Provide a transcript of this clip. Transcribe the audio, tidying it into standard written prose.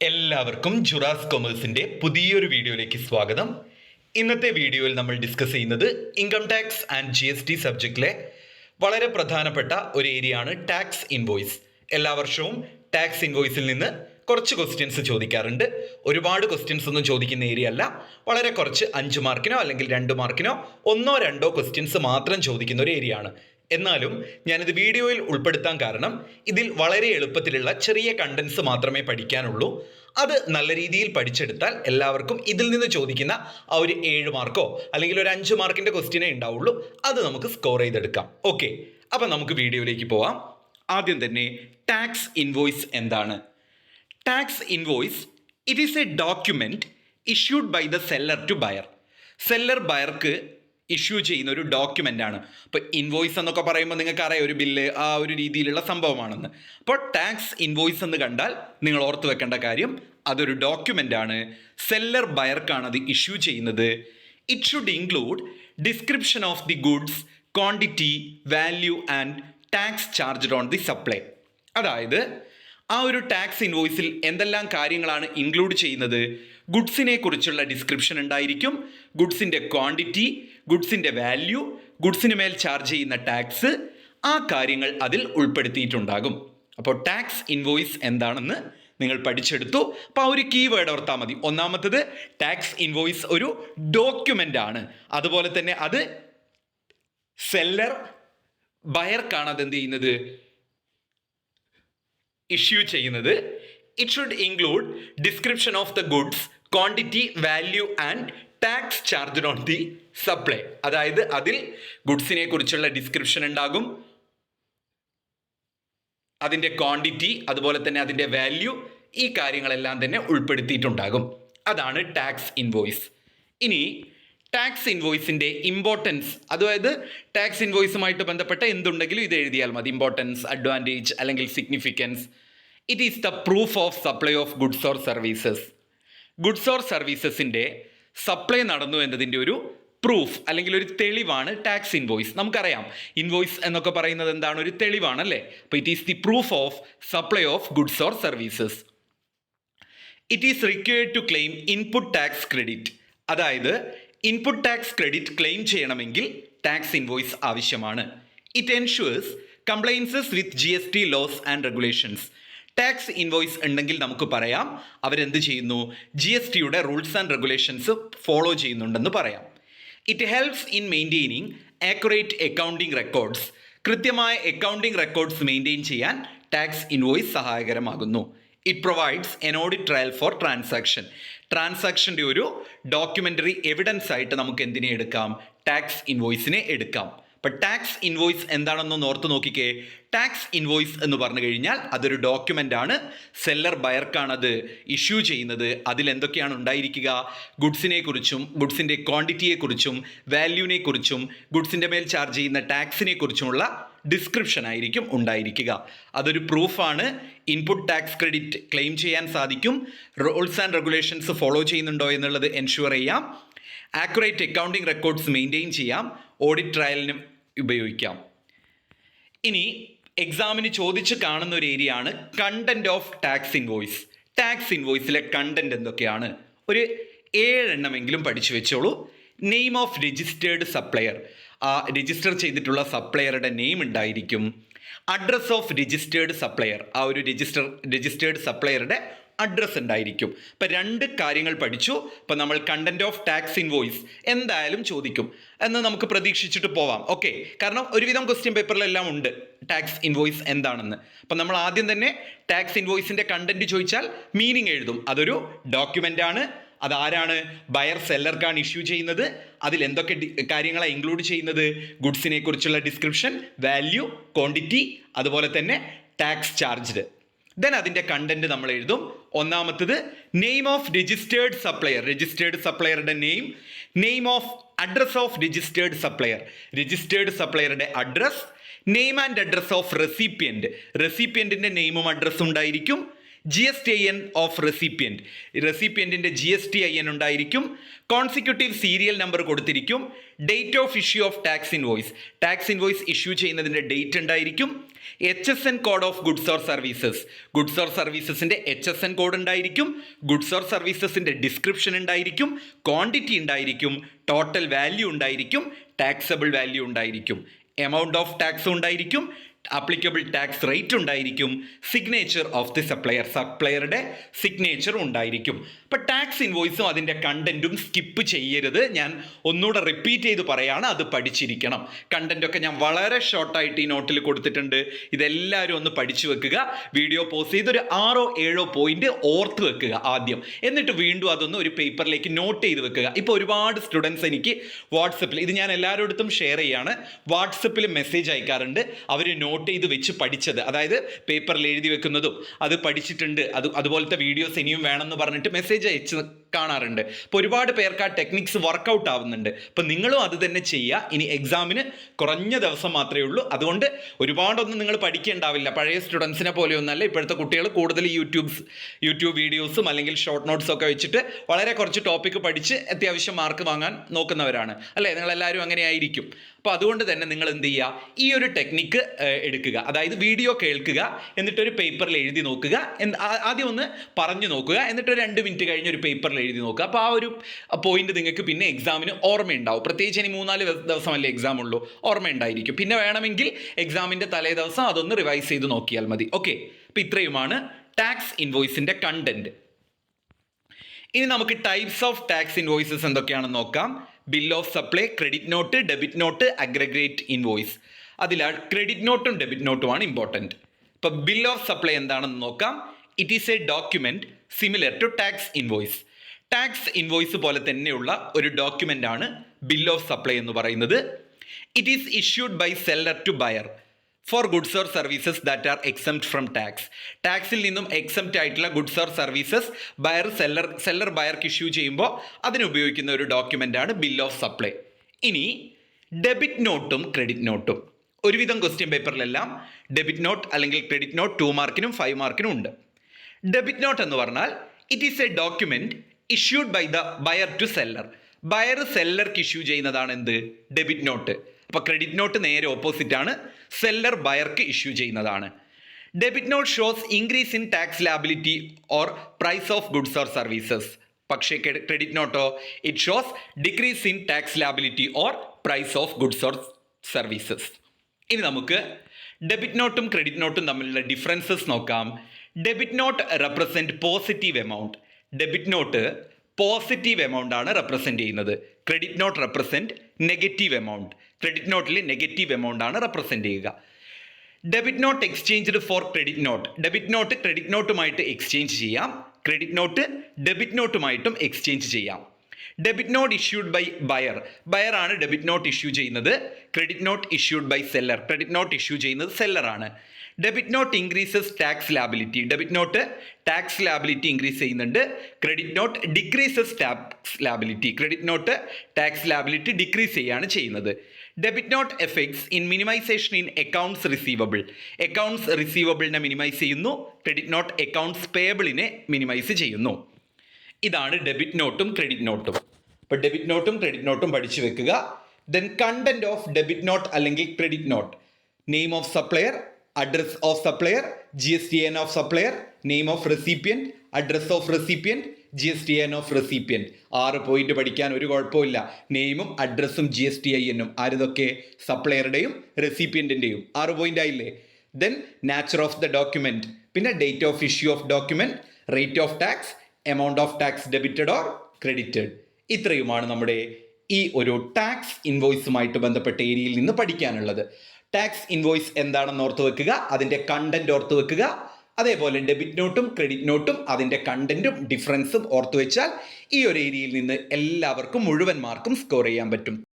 എല്ലാവർക്കും ജുറാസ് കൊമേഴ്സിന്റെ പുതിയൊരു വീഡിയോയിലേക്ക് സ്വാഗതം. ഇന്നത്തെ വീഡിയോയിൽ നമ്മൾ ഡിസ്കസ് ചെയ്യുന്നത് ഇൻകം ടാക്സ് ആൻഡ് GST സബ്ജക്റ്റിലെ വളരെ പ്രധാനപ്പെട്ട ഒരു ഏരിയയാണ് ടാക്സ് ഇൻവോയ്സ്. എല്ലാ വർഷവും ടാക്സ് ഇൻവോയ്സിൽ നിന്ന് കുറച്ച് ക്വസ്റ്റ്യൻസ് ചോദിക്കാറുണ്ട്. ഒരുപാട് ക്വസ്റ്റ്യൻസ് ഒന്നും ചോദിക്കുന്ന ഏരിയ അല്ല, വളരെ കുറച്ച് 5 മാർക്കിനോ അല്ലെങ്കിൽ 2 മാർക്കിനോ 1-2 ക്വസ്റ്റ്യൻസ് മാത്രം ചോദിക്കുന്ന ഒരു ഏരിയ ആണ്. എന്നാലും ഞാനിത് വീഡിയോയിൽ ഉൾപ്പെടുത്താൻ കാരണം ഇതിൽ വളരെ എളുപ്പത്തിലുള്ള ചെറിയ കണ്ടൻസ് മാത്രമേ പഠിക്കാനുള്ളൂ. അത് നല്ല രീതിയിൽ പഠിച്ചെടുത്താൽ എല്ലാവർക്കും ഇതിൽ നിന്ന് ചോദിക്കുന്ന ആ ഒരു 7 മാർക്കോ അല്ലെങ്കിൽ ഒരു 5 മാർക്കിന്റെ ക്വസ്റ്റ്യനേ ഉണ്ടാവുള്ളൂ. അത് നമുക്ക് സ്കോർ ചെയ്തെടുക്കാം. ഓക്കെ, അപ്പം നമുക്ക് വീഡിയോയിലേക്ക് പോവാം. ആദ്യം തന്നെ ടാക്സ് ഇൻവോയ്സ് എന്താണ്? Tax invoice it is a document issued by the seller to buyer. Seller ബയർക്ക് ഇഷ്യൂ ചെയ്യുന്ന ഒരു ഡോക്യുമെൻ്റ് ആണ്. ഇപ്പോൾ ഇൻവോയ്സ് എന്നൊക്കെ പറയുമ്പോൾ നിങ്ങൾക്ക് അറിയാം, ഒരു ബില്ല് ആ ഒരു രീതിയിലുള്ള സംഭവമാണെന്ന്. അപ്പോൾ ടാക്സ് ഇൻവോയ്സ് എന്ന് കണ്ടാൽ നിങ്ങൾ ഓർത്ത് വെക്കേണ്ട കാര്യം അതൊരു ഡോക്യുമെൻ്റ് ആണ്. സെല്ലർ ബയർക്കാണ് അത് ഇഷ്യൂ ചെയ്യുന്നത്. It should include description of the goods, quantity, value and tax charged on the supply. അതായത് ആ ഒരു ടാക്സ് ഇൻവോയ്സിൽ എന്തെല്ലാം കാര്യങ്ങളാണ് ഇൻക്ലൂഡ് ചെയ്യുന്നത്? ഗുഡ്സിനെ കുറിച്ചുള്ള ഡിസ്ക്രിപ്ഷൻ ഉണ്ടായിരിക്കും, ഗുഡ്സിൻ്റെ ക്വാണ്ടിറ്റി, ഗുഡ്സിൻ്റെ വാല്യൂ, ഗുഡ്സിന് മേൽ ചാർജ് ചെയ്യുന്ന ടാക്സ്, ആ കാര്യങ്ങൾ അതിൽ ഉൾപ്പെടുത്തിയിട്ടുണ്ടാകും. അപ്പോൾ ടാക്സ് ഇൻവോയ്സ് എന്താണെന്ന് നിങ്ങൾ പഠിച്ചെടുത്തു. അപ്പോൾ ആ ഒരു കീവേഡ് ഓർത്താൽ മതി. ഒന്നാമത്തത് ടാക്സ് ഇൻവോയ്സ് ഒരു ഡോക്യുമെൻ്റ് ആണ്. അതുപോലെ തന്നെ അത് സെല്ലർ ബയർക്കാണ് അതെന്ത് ചെയ്യുന്നത്, ഇഷ്യൂ ചെയ്യുന്നത്. It should include description of the goods, quantity, value and tax charged on the supply. അതായത് അതിൽ ഗുഡ്സിനെ കുറിച്ചുള്ള ഡിസ്ക്രിപ്ഷൻ ഉണ്ടാകും, അതിൻ്റെ ക്വാണ്ടിറ്റി, അതുപോലെ തന്നെ അതിൻ്റെ വാല്യൂ, ഈ കാര്യങ്ങളെല്ലാം തന്നെ ഉൾപ്പെടുത്തിയിട്ടുണ്ടാകും. അതാണ് ടാക്സ് ഇൻവോയ്സ്. ഇനി ടാക്സ് ഇൻവോയ്സിൻ്റെ ഇമ്പോർട്ടൻസ്, അതായത് ടാക്സ് ഇൻവോയ്സുമായിട്ട് ബന്ധപ്പെട്ട എന്തുണ്ടെങ്കിലും ഇത് എഴുതിയാൽ മതി. ഇമ്പോർട്ടൻസ്, അഡ്വാൻറ്റേജ് അല്ലെങ്കിൽ significance. It is the proof of supply of goods or services. Goods or സർവീസസിൻ്റെ സപ്ലൈ നടന്നു എന്നതിൻ്റെ ഒരു പ്രൂഫ് അല്ലെങ്കിൽ ഒരു തെളിവാണ് ടാക്സ് ഇൻവോയ്സ്. നമുക്കറിയാം ഇൻവോയ്സ് എന്നൊക്കെ പറയുന്നത് എന്താണ്? ഒരു തെളിവാണല്ലേ. അപ്പോൾ it is the proof of supply of goods or services. It is required to claim input tax credit. അതായത് ഇൻപുട്ട് ടാക്സ് ക്രെഡിറ്റ് ക്ലെയിം ചെയ്യണമെങ്കിൽ ടാക്സ് ഇൻവോയ്സ് ആവശ്യമാണ്. It ensures compliances with GST laws and regulations. ടാക്സ് ഇൻവോയ്സ് ഉണ്ടെങ്കിൽ നമുക്ക് പറയാം അവരെന്ത് ചെയ്യുന്നു, GSTയുടെ റൂൾസ് ആൻഡ് റെഗുലേഷൻസ് ഫോളോ ചെയ്യുന്നുണ്ടെന്ന് പറയാം. It helps in maintaining accurate accounting records. കൃത്യമായ അക്കൗണ്ടിങ് റെക്കോർഡ്സ് മെയിൻറ്റെയിൻ ചെയ്യാൻ ടാക്സ് ഇൻവോയ്സ് സഹായകരമാകുന്നു. It provides N audit trail for transaction. ട്രാൻസാക്ഷൻ്റെ ഒരു ഡോക്യുമെൻ്ററി എവിഡൻസ് ആയിട്ട് നമുക്ക് എന്തിനെ എടുക്കാം? ടാക്സ് ഇൻവോയ്സിനെ എടുക്കാം. അപ്പം ടാക്സ് ഇൻവോയ്സ് എന്താണെന്നൊന്ന് ഓർത്ത് നോക്കിക്കേ. ടാക്സ് ഇൻവോയ്സ് എന്ന് പറഞ്ഞു കഴിഞ്ഞാൽ അതൊരു ഡോക്യുമെൻ്റ് ആണ്. സെല്ലർ ബയർക്കാണ് അത് ഇഷ്യൂ ചെയ്യുന്നത്. അതിലെന്തൊക്കെയാണ് ഉണ്ടായിരിക്കുക? ഗുഡ്സിനെ കുറിച്ചും ഗുഡ്സിൻ്റെ ക്വാണ്ടിറ്റിയെക്കുറിച്ചും വാല്യൂവിനെ കുറിച്ചും ഗുഡ്സിൻ്റെ മേൽ ചാർജ് ചെയ്യുന്ന ടാക്സിനെ കുറിച്ചുമുള്ള ഡിസ്ക്രിപ്ഷൻ ആയിരിക്കും ഉണ്ടായിരിക്കുക. അതൊരു പ്രൂഫാണ്. ഇൻപുട്ട് ടാക്സ് ക്രെഡിറ്റ് ക്ലെയിം ചെയ്യാൻ സാധിക്കും. റൂൾസ് ആൻഡ് റെഗുലേഷൻസ് ഫോളോ ചെയ്യുന്നുണ്ടോ എന്നുള്ളത് എൻഷുവർ ചെയ്യാം. ആക്യുറേറ്റ് അക്കൗണ്ടിങ് റെക്കോർഡ്സ് മെയിൻറ്റെയിൻ ചെയ്യാം. ഓഡിറ്റ് ട്രയലിനും ഉപയോഗിക്കാം. ഇനി എക്സാമിന് ചോദിച്ച് കാണുന്ന ഒരു ഏരിയ ആണ് content of tax invoice. Tax ഇൻവോയ്സിലെ കണ്ടന്റ് എന്തൊക്കെയാണ്? ഒരു 7 എണ്ണമെങ്കിലും പഠിച്ചു വെച്ചോളൂ. Name of registered supplier. ആ രജിസ്റ്റർ ചെയ്തിട്ടുള്ള സപ്ലയറുടെ നെയിം ഉണ്ടായിരിക്കും. Address of registered supplier. ആ ഒരു രജിസ്റ്റേർഡ് സപ്ലയറുടെ അഡ്രസ്സ് ഉണ്ടായിരിക്കും. ഇപ്പം 2 കാര്യങ്ങൾ പഠിച്ചു. ഇപ്പം നമ്മൾ കണ്ടന്റ് ഓഫ് ടാക്സ് ഇൻവോയ്സ് എന്തായാലും ചോദിക്കും എന്ന് നമുക്ക് പ്രതീക്ഷിച്ചിട്ട് പോവാം. ഓക്കെ, കാരണം ഒരുവിധം ക്വസ്റ്റ്യൻ പേപ്പറിലെല്ലാം ഉണ്ട് ടാക്സ് ഇൻവോയ്സ് എന്താണെന്ന്. അപ്പം നമ്മൾ ആദ്യം തന്നെ ടാക്സ് ഇൻവോയ്സിൻ്റെ കണ്ടന്റ് ചോദിച്ചാൽ മീനിങ് എഴുതും. അതൊരു ഡോക്യുമെൻ്റ് ആണ്. അതാരാണ്? ബയർ സെല്ലർക്കാണ് ഇഷ്യൂ ചെയ്യുന്നത്. അതിൽ എന്തൊക്കെ കാര്യങ്ങളാണ് ഇൻക്ലൂഡ് ചെയ്യുന്നത്? ഗുഡ്സിനെ കുറിച്ചുള്ള ഡിസ്ക്രിപ്ഷൻ, വാല്യൂ, ക്വാണ്ടിറ്റി, അതുപോലെ തന്നെ ടാക്സ് ചാർജ്ഡ്. ദെൻ അതിൻ്റെ കണ്ടന്റ് നമ്മൾ എഴുതും. ഒന്നാമത്തത് name of registered supplier. Registered സപ്ലയറുടെ name. Name of address of registered supplier. Registered സപ്ലയറുടെ address. Name and address of recipient. റെസിപ്പിയൻറ്റിൻ്റെ നെയിമും അഡ്രസ്സും ഉണ്ടായിരിക്കും. GSTIN ഓഫ് റെസിപ്പിയൻറ്റ്, റെസിപ്പിയൻറ്റിൻ്റെ GSTIN ഉണ്ടായിരിക്കും. കോൺസിക്യൂട്ടീവ് സീരിയൽ നമ്പർ കൊടുത്തിരിക്കും. Date of issue of tax invoice, tax invoice issue ചെയ്യുന്നതിൻ്റെ ഡേറ്റ് ഉണ്ടായിരിക്കും. HSN code of goods or services, goods or സർവീസസിൻ്റെ HSN കോഡ് ഉണ്ടായിരിക്കും. ഗുഡ്സ് ഓർ സർവീസസിൻ്റെ ഡിസ്ക്രിപ്ഷൻ ഉണ്ടായിരിക്കും. ക്വാണ്ടിറ്റി ഉണ്ടായിരിക്കും. ടോട്ടൽ വാല്യൂ ഉണ്ടായിരിക്കും. ടാക്സബിൾ വാല്യൂ ഉണ്ടായിരിക്കും. എമൗണ്ട് ഓഫ് ടാക്സ് ഉണ്ടായിരിക്കും. ആപ്ലിക്കബിൾ ടാക്സ് റേറ്റ് ഉണ്ടായിരിക്കും. സിഗ്നേച്ചർ ഓഫ് ദി സപ്ലയർ, സപ്ലയറുടെ സിഗ്നേച്ചർ ഉണ്ടായിരിക്കും. അപ്പം ടാക്സ് ഇൻവോയ്സും അതിൻ്റെ കണ്ടന്റും സ്കിപ്പ് ചെയ്യരുത്. ഞാൻ ഒന്നുകൂടെ റിപ്പീറ്റ് ചെയ്ത് പറയാണ്, അത് പഠിച്ചിരിക്കണം. കണ്ടന്റൊക്കെ ഞാൻ വളരെ ഷോർട്ടായിട്ട് ഈ നോട്ടിൽ കൊടുത്തിട്ടുണ്ട്. ഇതെല്ലാവരും ഒന്ന് പഠിച്ചു വെക്കുക. വീഡിയോ പോസ് ചെയ്ത് ഒരു 6-7 പോയിന്റ് ഓർത്ത് വെക്കുക ആദ്യം. എന്നിട്ട് വീണ്ടും അതൊന്ന് ഒരു പേപ്പറിലേക്ക് നോട്ട് ചെയ്ത് വെക്കുക. ഇപ്പോൾ ഒരുപാട് സ്റ്റുഡൻസ് എനിക്ക് വാട്സപ്പിൽ, ഇത് ഞാൻ എല്ലാവരോടത്തും ഷെയർ ചെയ്യാണ്, വാട്സപ്പിൽ മെസ്സേജ് അയക്കാറുണ്ട്. അവർ നോട്ട് ചെയ്ത് വെച്ച് പഠിച്ചത്, അതായത് പേപ്പറിൽ എഴുതി വെക്കുന്നതും അത് പഠിച്ചിട്ടുണ്ട്, അതുപോലത്തെ വീഡിയോസ് ഇനിയും വേണമെന്ന് പറഞ്ഞിട്ട് മെസ്സേജ് അയച്ച് കാണാറുണ്ട്. അപ്പോൾ ഒരുപാട് പേർക്ക് ആ ടെക്നിക്സ് വർക്കൗട്ട് ആവുന്നുണ്ട്. അപ്പോൾ നിങ്ങളും അത് തന്നെ ചെയ്യുക. ഇനി എക്സാമിന് കുറഞ്ഞ ദിവസം മാത്രമേ ഉള്ളൂ. അതുകൊണ്ട് ഒരുപാടൊന്നും നിങ്ങൾ പഠിക്കേണ്ടാവില്ല. പഴയ സ്റ്റുഡൻസിനെ പോലെയൊന്നല്ല. ഇപ്പോഴത്തെ കുട്ടികൾ കൂടുതൽ യൂട്യൂബ് വീഡിയോസും അല്ലെങ്കിൽ ഷോർട്ട് നോട്ട്സും ഒക്കെ വെച്ചിട്ട് വളരെ കുറച്ച് ടോപ്പിക്ക് പഠിച്ച് അത്യാവശ്യം മാർക്ക് വാങ്ങാൻ നോക്കുന്നവരാണ് അല്ലേ? നിങ്ങളെല്ലാവരും അങ്ങനെ ആയിരിക്കും. അപ്പോൾ അതുകൊണ്ട് തന്നെ നിങ്ങൾ എന്ത് ചെയ്യുക, ഈ ഒരു ടെക്നിക്ക് എടുക്കുക. അതായത് വീഡിയോ കേൾക്കുക, എന്നിട്ടൊരു പേപ്പറിൽ എഴുതി നോക്കുക. ആദ്യം ഒന്ന് പറഞ്ഞു നോക്കുക, എന്നിട്ട് 2 മിനിറ്റ് കഴിഞ്ഞ് ഒരു പേപ്പറിൽ എഴുതി നോക്കുക. അപ്പോൾ ആ ഒരു പോയിന്റ് നിങ്ങൾക്ക് പിന്നെ എക്സാമിന് ഓർമ്മയുണ്ടാവും. പ്രത്യേകിച്ച് ഇനി 3-4 ദിവസമല്ലേ എക്സാം ഉള്ളൂ, ഓർമ്മയുണ്ടായിരിക്കും. പിന്നെ വേണമെങ്കിൽ എക്സാമിൻ്റെ തലേ ദിവസം അതൊന്ന് റിവൈസ് ചെയ്ത് നോക്കിയാൽ മതി. ഓക്കെ, അപ്പോൾ ഇത്രയുമാണ് ടാക്സ് ഇൻവോയ്സിൻ്റെ കണ്ടന്റ്. ഇനി നമുക്ക് ടൈപ്സ് ഓഫ് ടാക്സ് ഇൻവോയ്സസ് എന്തൊക്കെയാണെന്ന് നോക്കാം. Bill of supply, credit note, debit note, aggregate invoice. അതിലാണ് ക്രെഡിറ്റ് നോട്ടും ഡെബിറ്റ് നോട്ടുമാണ് ഇമ്പോർട്ടൻറ്റ്. ഇപ്പോൾ ബിൽ ഓഫ് സപ്ലൈ എന്താണെന്ന് നോക്കാം. It is a document similar to tax invoice. Tax invoice പോലെ തന്നെയുള്ള ഒരു ഡോക്യുമെൻ്റ് ആണ് ബിൽ ഓഫ് സപ്ലൈ എന്ന് പറയുന്നത്. It is issued by seller to buyer for goods or services that are exempt from tax. ടാക്സിൽ നിന്നും എക്സംപ്റ്റ് ആയിട്ടുള്ള goods or services seller ബയർക്ക് ഇഷ്യൂ ചെയ്യുമ്പോൾ അതിനുപയോഗിക്കുന്ന ഒരു ഡോക്യുമെൻ്റ് ആണ് ബിൽ ഓഫ് സപ്ലൈ. ഇനി ഡെബിറ്റ് നോട്ടും ക്രെഡിറ്റ് നോട്ടും, ഒരുവിധം ക്വസ്റ്റ്യൻ പേപ്പറിലെല്ലാം ഡെബിറ്റ് നോട്ട് അല്ലെങ്കിൽ ക്രെഡിറ്റ് നോട്ട് 2 മാർക്കിനും 5 മാർക്കിനും ഉണ്ട്. ഡെബിറ്റ് നോട്ട് എന്ന് പറഞ്ഞാൽ it is a document issued by the buyer to seller. Buyer സെല്ലർക്ക് ഇഷ്യൂ ചെയ്യുന്നതാണ് എന്ത്, ഡെബിറ്റ് നോട്ട്. അപ്പോൾ ക്രെഡിറ്റ് നോട്ട് നേരെ ഓപ്പോസിറ്റ് ആണ്, സെല്ലർ ബയർക്ക് ഇഷ്യൂ ചെയ്യുന്നതാണ്. Debit note shows increase in tax liability or price of goods or services. പക്ഷേ credit നോട്ടോ it shows decrease in tax liability or price of goods or services. ഇനി നമുക്ക് debit നോട്ടും credit നോട്ടും തമ്മിലുള്ള ഡിഫറൻസസ് നോക്കാം. Debit note represent positive amount. Debit note positive amount ആണ് represent ചെയ്യുന്നത്. Credit note represent negative amount. Credit നോട്ടിൽ negative amount ആണ് റെപ്രസെൻറ്റ് ചെയ്യുക. Debit note exchanged for credit note. Debit note credit നോട്ടുമായിട്ട് എക്സ്ചേഞ്ച് ചെയ്യാം. ക്രെഡിറ്റ് നോട്ട് ഡെബിറ്റ് നോട്ടുമായിട്ടും exchange ചെയ്യാം. Debit note issued by buyer. Buyer ആണ് ഡെബിറ്റ് നോട്ട് ഇഷ്യൂ ചെയ്യുന്നത്. Credit note issued by seller. Credit note issue ചെയ്യുന്നത് സെല്ലറാണ്. Debit note increases tax liability. Debit note tax liability increase ചെയ്യുന്നുണ്ട്. Credit note decreases tax liability. Credit note tax liability decrease ചെയ്യുകയാണ് ചെയ്യുന്നത്. Debit note effects in minimisation in accounts receivable. Accounts റിസീവബിളിനെ minimise ചെയ്യുന്നു. Credit note accounts പേബിളിനെ minimise ചെയ്യുന്നു. ഇതാണ് debit നോട്ടും credit നോട്ടും. അപ്പോൾ ഡെബിറ്റ് നോട്ടും ക്രെഡിറ്റ് നോട്ടും പഠിച്ചു വെക്കുക. Then content of debit note അല്ലെങ്കിൽ credit note. Name of supplier, address of supplier, GSTIN of supplier, name of recipient, address of recipient, GSTIN of recipient. 6 point പഠിക്കാൻ ഒരു കുഴപ്പമില്ല. നെയിമും അഡ്രസ്സും GSTIN ആരിതൊക്കെ, സപ്ലയറുടെയും റെസിപ്പിയൻറ്റിൻ്റെയും. 6 പോയിന്റ് ആയില്ലേ. Then nature of the document, പിന്നെ date of issue of document, rate of tax, amount of tax debited or credited. ഇത്രയുമാണ് നമ്മുടെ ഈ ഒരു ടാക്സ് ഇൻവോയ്സുമായിട്ട് ബന്ധപ്പെട്ട ഏരിയയിൽ നിന്ന് പഠിക്കാനുള്ളത്. ടാക്സ് ഇൻവോയ്സ് എന്താണെന്ന് ഓർത്ത് വെക്കുക, അതിൻ്റെ കണ്ടന്റ് ഓർത്ത് വെക്കുക. അതേപോലെ ഡെബിറ്റ് നോട്ടും ക്രെഡിറ്റ് നോട്ടും അതിൻ്റെ കണ്ടന്റും ഡിഫറൻസും ഓർത്ത് വെച്ചാൽ ഈ ഒരു ഏരിയയിൽ നിന്ന് എല്ലാവർക്കും മുഴുവൻ മാർക്കും സ്കോർ ചെയ്യാൻ പറ്റും.